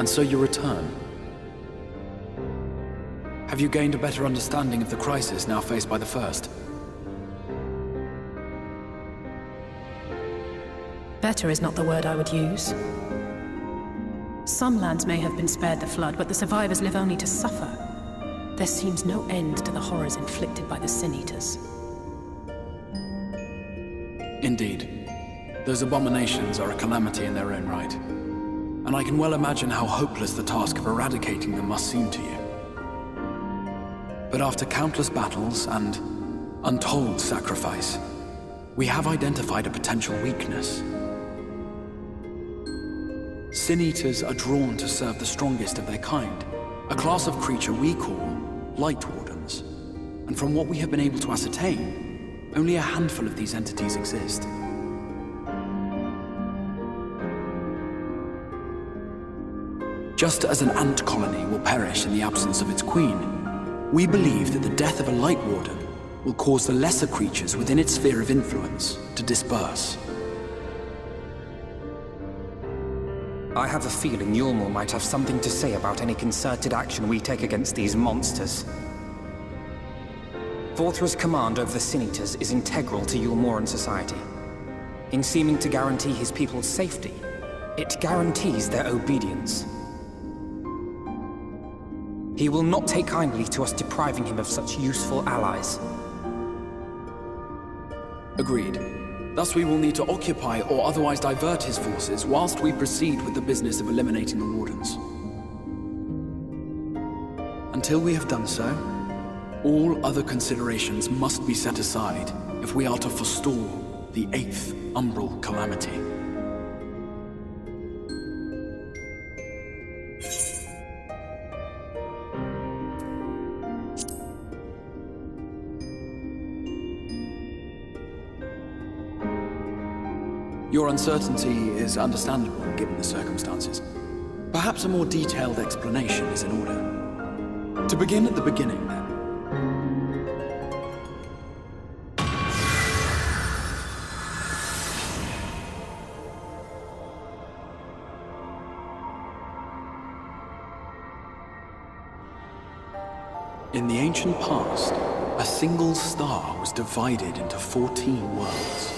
And so you return. Have you gained a better understanding of the crisis now faced by the First? Better is not the word I would use. Some lands may have been spared the flood, but the survivors live only to suffer. There seems no end to the horrors inflicted by the Sin Eaters. Indeed. Those abominations are a calamity in their own right. And I can well imagine how hopeless the task of eradicating them must seem to you. But after countless battles and untold sacrifice, we have identified a potential weakness. Sin Eaters are drawn to serve the strongest of their kind, a class of creature we call Lightwardens. And from what we have been able to ascertain, only a handful of these entities exist. Just as an ant colony will perish in the absence of its queen, we believe that the death of a Lightwarden will cause the lesser creatures within its sphere of influence to disperse. I have a feeling Yulmor might have something to say about any concerted action we take against these monsters. Vorthra's command over the Sin Eaters is integral to Yulmoran society. In seeming to guarantee his people's safety, it guarantees their obedience. He will not take kindly to us depriving him of such useful allies. Agreed. Thus we will need to occupy or otherwise divert his forces whilst we proceed with the business of eliminating the Wardens. Until we have done so, all other considerations must be set aside if we are to forestall the 8th Umbral Calamity. Your uncertainty is understandable given the circumstances. Perhaps a more detailed explanation is in order. To begin at the beginning, then. In the ancient past, a single star was divided into 14 worlds.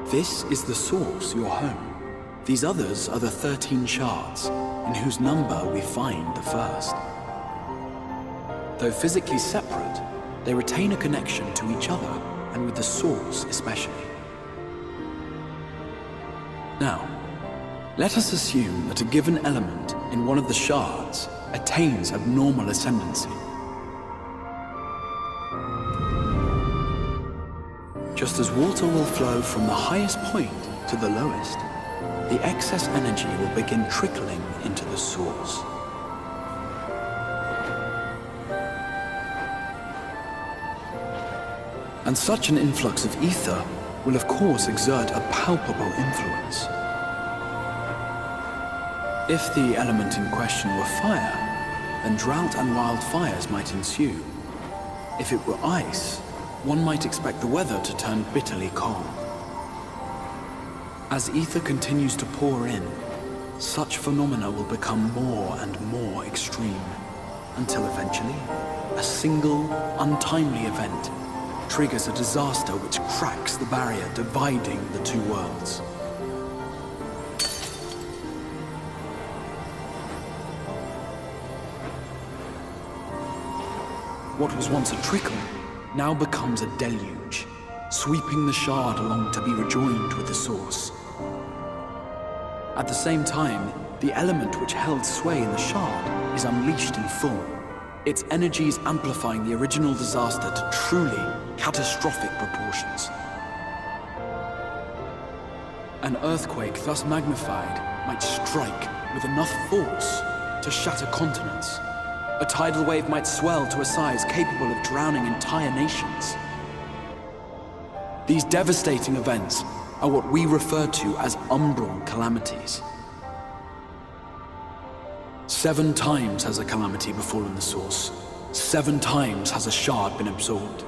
This is the source, your home. These others are the 13 shards, in whose number we find the first. Though physically separate, they retain a connection to each other, and with the source especially. Now, let us assume that a given element in one of the shards attains abnormal ascendancy. Just as water will flow from the highest point to the lowest, the excess energy will begin trickling into the source. And such an influx of ether will of course exert a palpable influence. If the element in question were fire, then drought and wildfires might ensue. If it were ice, one might expect the weather to turn bitterly cold. As ether continues to pour in, such phenomena will become more and more extreme, until eventually, a single, untimely event triggers a disaster which cracks the barrier dividing the two worlds. What was once a trickle now becomes a deluge, sweeping the shard along to be rejoined with the source. At the same time, the element which held sway in the shard is unleashed in full, its energies amplifying the original disaster to truly catastrophic proportions. An earthquake thus magnified might strike with enough force to shatter continents. A tidal wave might swell to a size capable of drowning entire nations. These devastating events are what we refer to as umbral calamities. 7 times has a calamity befallen the source. 7 times has a shard been absorbed.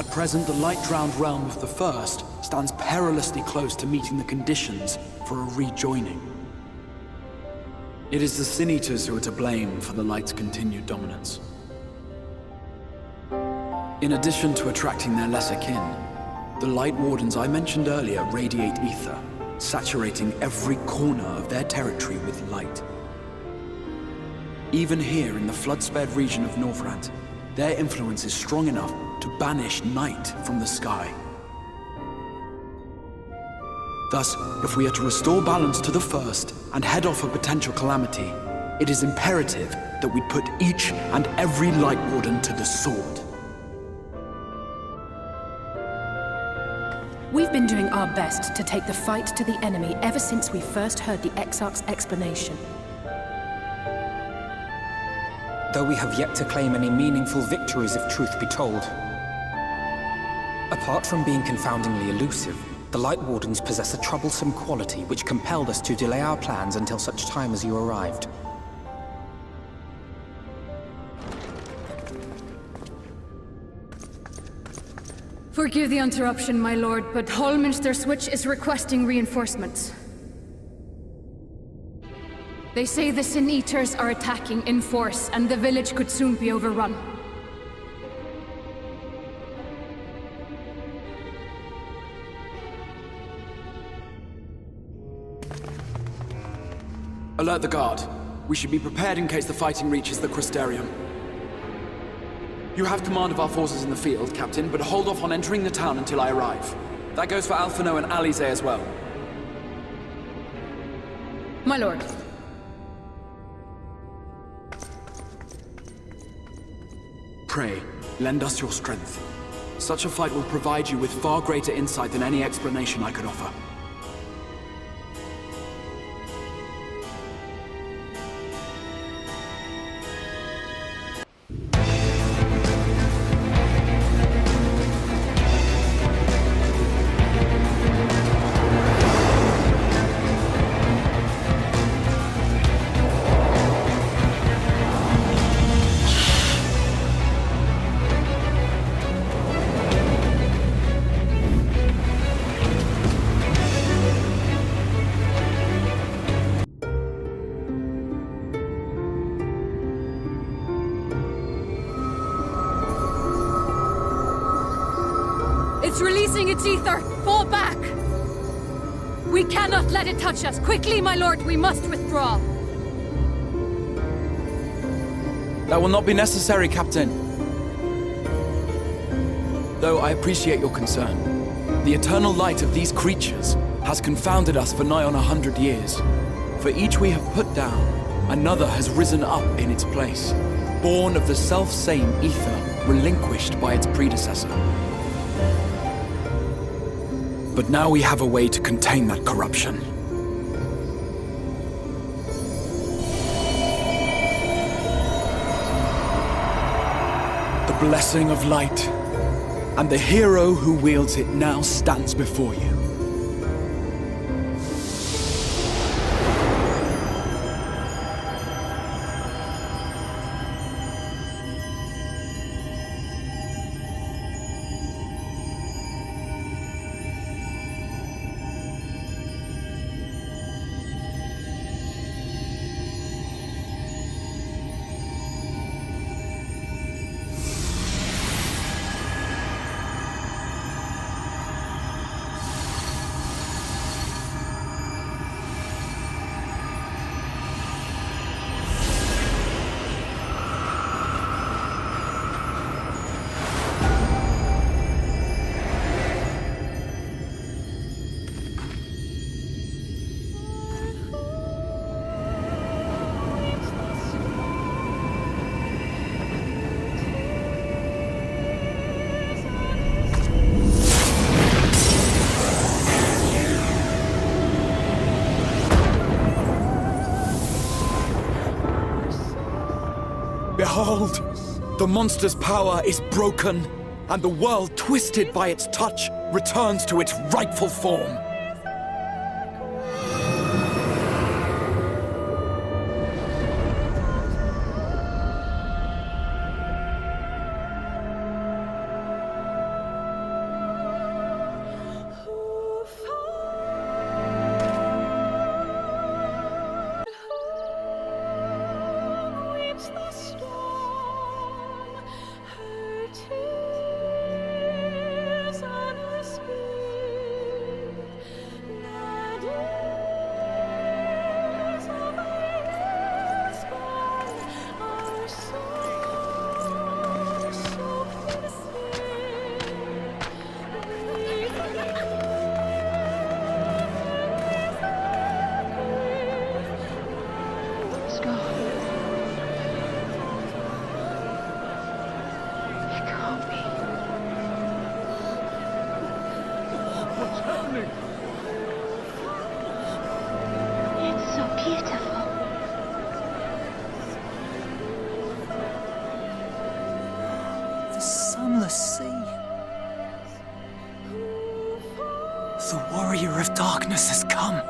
At present, the light-drowned realm of the First stands perilously close to meeting the conditions for a rejoining. It is the Sin Eaters who are to blame for the Light's continued dominance. In addition to attracting their lesser kin, the Lightwardens I mentioned earlier radiate ether, saturating every corner of their territory with light. Even here in the flood-spared region of Northrant, their influence is strong enough to banish night from the sky. Thus, if we are to restore balance to the First and head off a potential calamity, it is imperative that we put each and every Lightwarden to the sword. We've been doing our best to take the fight to the enemy ever since we first heard the Exarch's explanation. Though we have yet to claim any meaningful victories if truth be told. Apart from being confoundingly elusive, the Lightwardens possess a troublesome quality which compelled us to delay our plans until such time as you arrived. Forgive the interruption, my lord, but Hallminster Switch is requesting reinforcements. They say the Sin Eaters are attacking in force, and the village could soon be overrun. Alert the guard. We should be prepared in case the fighting reaches the Crystarium. You have command of our forces in the field, Captain, but hold off on entering the town until I arrive. That goes for Alphino and Alize as well. My lord. Pray, lend us your strength. Such a fight will provide you with far greater insight than any explanation I could offer. It's releasing its ether! Fall back! We cannot let it touch us! Quickly, my lord, we must withdraw! That will not be necessary, Captain. Though I appreciate your concern. The eternal light of these creatures has confounded us for nigh on 100 years. For each we have put down, another has risen up in its place, born of the self-same ether relinquished by its predecessor. But now we have a way to contain that corruption. The blessing of light, and the hero who wields it now stands before you. Behold! The monster's power is broken, and the world, twisted by its touch, returns to its rightful form. darkness has come.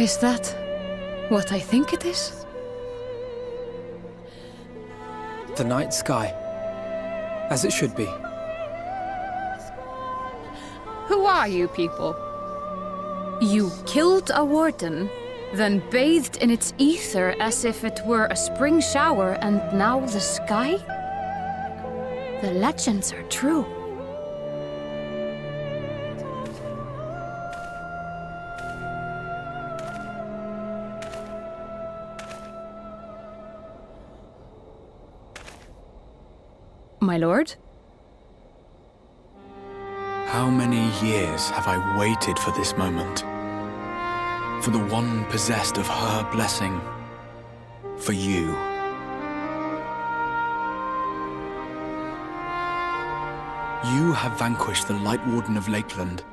Is that what I think it is? The night sky. As it should be. Who are you people? You killed a warden, then bathed in its ether as if it were a spring shower, and now the sky? The legends are true. My lord? How many years have I waited for this moment? For the one possessed of her blessing. For you. You have vanquished the Lightwarden of Lakeland,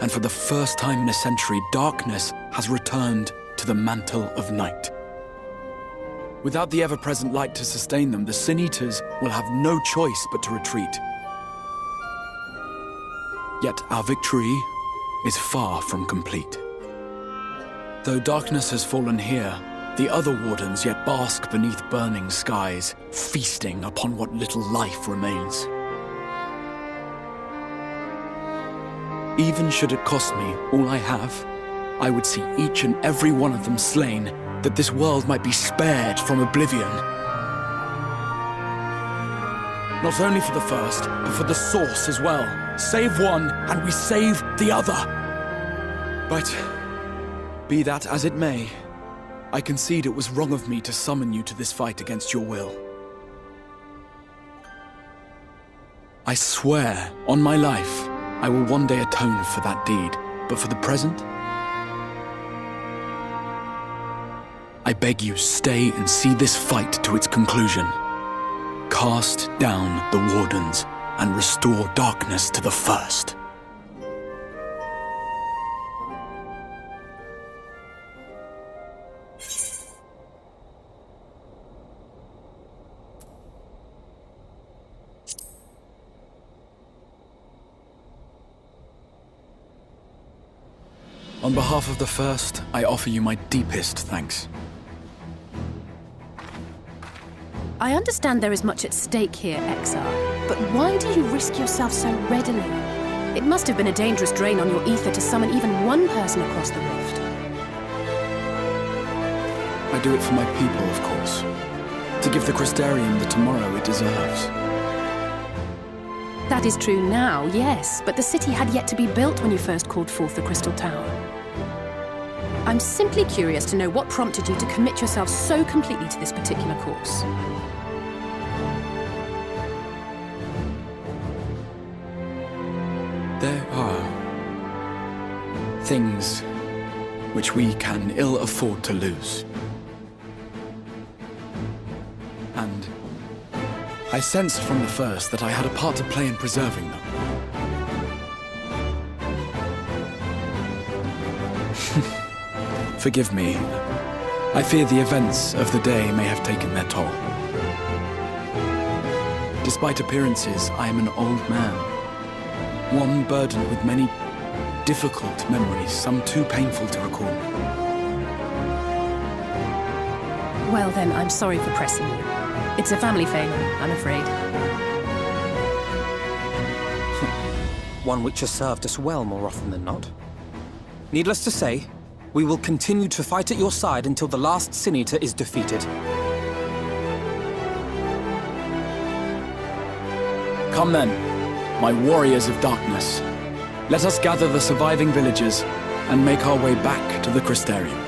and for the first time in a century, darkness has returned to the mantle of night. Without the ever-present light to sustain them, the Sin-Eaters will have no choice but to retreat. Yet our victory is far from complete. Though darkness has fallen here, the other wardens yet bask beneath burning skies, feasting upon what little life remains. Even should it cost me all I have, I would see each and every one of them slain, that this world might be spared from oblivion. Not only for the first, but for the source as well. Save one, and we save the other. But, be that as it may, I concede it was wrong of me to summon you to this fight against your will. I swear, on my life, I will one day atone for that deed, but for the present, I beg you, stay and see this fight to its conclusion. Cast down the Wardens and restore darkness to the first. On behalf of the first, I offer you my deepest thanks. I understand there is much at stake here, XR, but why do you risk yourself so readily? It must have been a dangerous drain on your ether to summon even one person across the rift. I do it for my people, of course. To give the Crystarium the tomorrow it deserves. That is true now, yes, but the city had yet to be built when you first called forth the Crystal Tower. I'm simply curious to know what prompted you to commit yourself so completely to this particular course. There are things which we can ill afford to lose. And I sensed from the first that I had a part to play in preserving them. Forgive me. I fear the events of the day may have taken their toll. Despite appearances, I am an old man. One burdened with many difficult memories, some too painful to recall. Well then, I'm sorry for pressing you. It's a family failing, I'm afraid. One which has served us well more often than not. Needless to say, we will continue to fight at your side until the last Sin-Eater is defeated. Come then, my warriors of darkness. Let us gather the surviving villagers and make our way back to the Crystarium.